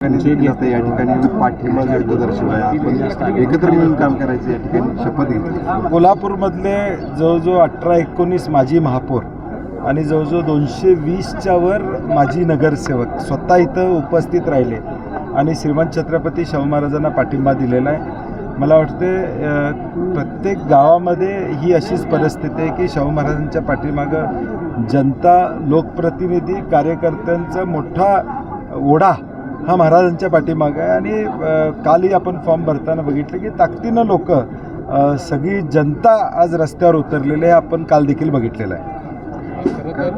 या ठिकाणी पाठिंबा जो दर्शवाय आपण एकत्र मिळून काम करायचं या ठिकाणी शपथ घेतली। कोल्हापूरमधले जवळजवळ 18-19 माजी महापौर आणि जवळजवळ 220च्या वर माजी नगरसेवक स्वतः इथं उपस्थित राहिले आणि श्रीमंत छत्रपती शाहू महाराजांना पाठिंबा दिलेला आहे। मला वाटते प्रत्येक गावामध्ये ही अशीच परिस्थिती आहे की शाहू महाराजांच्या पाठीमागं जनता, लोकप्रतिनिधी, कार्यकर्त्यांचा मोठा ओढा हा महाराजांच्या पाठीमागं आहे। आणि कालही आपण फॉर्म भरताना बघितलं की ताकदीनं लोक सगळी जनता आज रस्त्यावर उतरलेले आहे, आपण काल देखील बघितलेलं आहे। खरं तर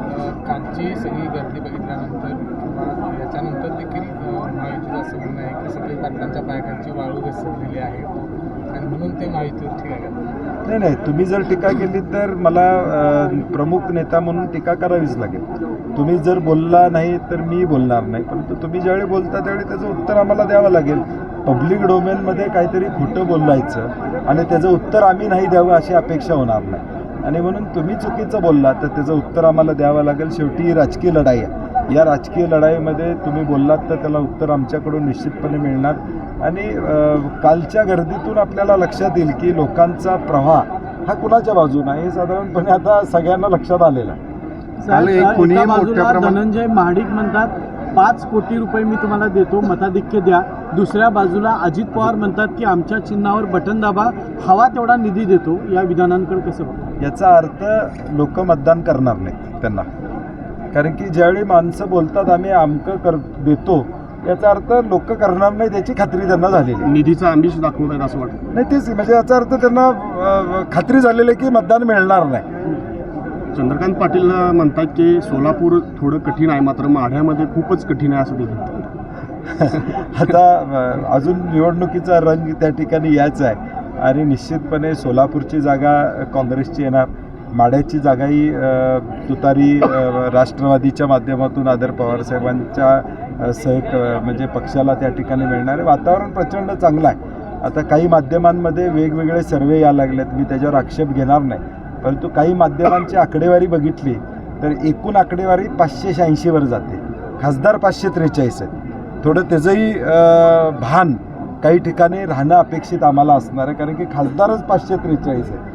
कालची सगळी गर्दी बघितल्यानंतर किंवा याच्यानंतर देखील महायुतीचं असं म्हणणं आहे की सगळी पाटलांच्या पायखालची वाळू घसरलेली आहे आणि म्हणून ते महायुतीवर टीका करतात। नाही, तुम्ही जर टीका केली तर मला प्रमुख नेता म्हणून टीका करावीच लागेल। तुम्ही जर बोलला नाही तर मी बोलणार नाही, परंतु तुम्ही ज्यावेळी बोलता त्यावेळी त्याचं उत्तर आम्हाला द्यावं लागेल। पब्लिक डोमेनमध्ये काहीतरी खोटं बोलायचं आणि त्याचं उत्तर आम्ही नाही द्यावं अशी अपेक्षा होणार नाही, आणि म्हणून तुम्ही चुकीचं बोलला तर त्याचं उत्तर आम्हाला द्यावं लागेल। शेवटी ही राजकीय लढाई आहे, या राजकीय लढाईमध्ये तुम्ही बोललात तर त्याला उत्तर आमच्याकडून निश्चितपणे मिळणार। आणि कालच्या गर्दीतून आपल्याला लक्षात येईल की लोकांचा प्रवाह हा कुणाच्या बाजूने आहे हे साधारणपणे आता सगळ्यांना लक्षात आलेलं आहे। धनंजय महाडिक म्हणतात 5 कोटी रुपये मी तुम्हाला देतो, मताधिक्य द्या। दुसऱ्या बाजूला अजित पवार म्हणतात की आमच्या चिन्हावर बटन दाबा, हवा तेवढा निधी देतो। या विधानांकडे कसं बघतो? याचा अर्थ लोक मतदान करणार नाहीत त्यांना, कारण की ज्यावेळी माणसं बोलतात आम्ही अमकं देतो, याचा अर्थ लोक करणार नाही त्याची खात्री त्यांना झालेली। निधीचा आमिष दाखवत असं वाटतं नाही, तेच म्हणजे याचा अर्थ त्यांना खात्री झालेली आहे की मतदान मिळणार नाही। चंद्रकांत पाटील म्हणतात की सोलापूर थोडं कठीण आहे, मात्र माढ्यामध्ये खूपच कठीण आहे असं ते म्हणतात। आता अजून निवडणुकीचा रंग त्या ठिकाणी यायचा आहे आणि निश्चितपणे सोलापूरची जागा काँग्रेसची येणार, माढ्याची जागाही तुतारी राष्ट्रवादीच्या माध्यमातून आदर पवारसाहेबांच्या म्हणजे पक्षाला त्या ठिकाणी मिळणार आहे। वातावरण प्रचंड चांगलं आहे। आता काही माध्यमांमध्ये वेगवेगळे सर्वे यायला लागलेत, मी त्याच्यावर आक्षेप घेणार नाही, परंतु काही माध्यमांची आकडेवारी बघितली तर एकूण आकडेवारी 586वर जाते, खासदार 543 आहेत। थोडं त्याचंही भान काही ठिकाणी राहणं अपेक्षित आम्हाला असणार आहे, कारण की खासदारच 543 आहे।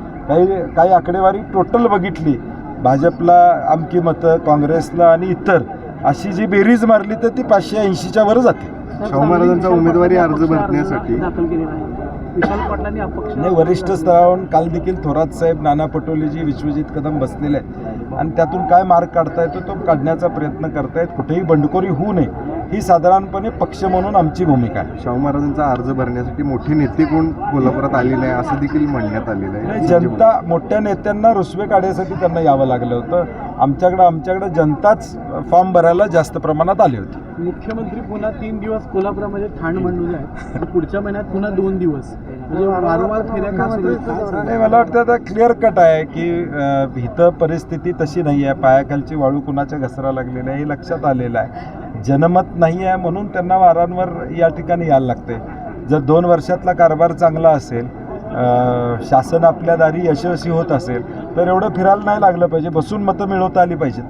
काही आकडेवारी टोटल बघितली, भाजपला अमकी मतं, काँग्रेसला आणि इतर अशी जी बेरीज मारली तर ती 580च्या वर जाते। शाहू महाराजांचा उमेदवारी अर्ज भरण्यासाठी दाखल केलेला आहे विशाल पाटलांनी अपक्ष नाही, वरिष्ठ स्तरावरून काल देखील थोरात साहेब, नाना पटोलेजी, विश्वजित कदम बसलेले आहेत आणि त्यातून काय मार्ग काढता येतो तो काढण्याचा प्रयत्न करतायत। कुठेही बंडखोरी होऊ नये ही साधारणपणे पक्ष म्हणून आमची भूमिका आहे। शाहू महाराजांचा अर्ज भरण्यासाठी मोठे नेते कोण कोल्हापुरात आलेले नाही असं देखील म्हणण्यात आलेलं आहे। जनता, मोठ्या नेत्यांना रुसवे काढण्यासाठी त्यांना यावं लागलं होतं। आमच्याकडे जनताच फॉर्म भरायला जास्त प्रमाणात आली होती। मुख्यमंत्री पुन्हा 3 दिवस कोल्हापुरामध्ये ठाण मांडून आहे, पुढच्या महिन्यात पुन्हा 2 दिवस, म्हणजे वारंवार फेऱ्या का सुरू आहेत? नाही, मला वाटतं आता क्लिअर कट आहे की इथं परिस्थिती तशी नाही आहे, पायाखालची वाळू कुणाच्या घसरा लागलेली आहे हे लक्षात आलेलं आहे। जनमत नाही आहे म्हणून त्यांना वारंवार या ठिकाणी यायला लागते। जर 2 वर्षातला कारभार चांगला असेल, शासन आपल्या दारी यशस्वी होत असेल तर एवढं फिरायला नाही लागलं पाहिजे, बसून मतं मिळवता आली पाहिजेत।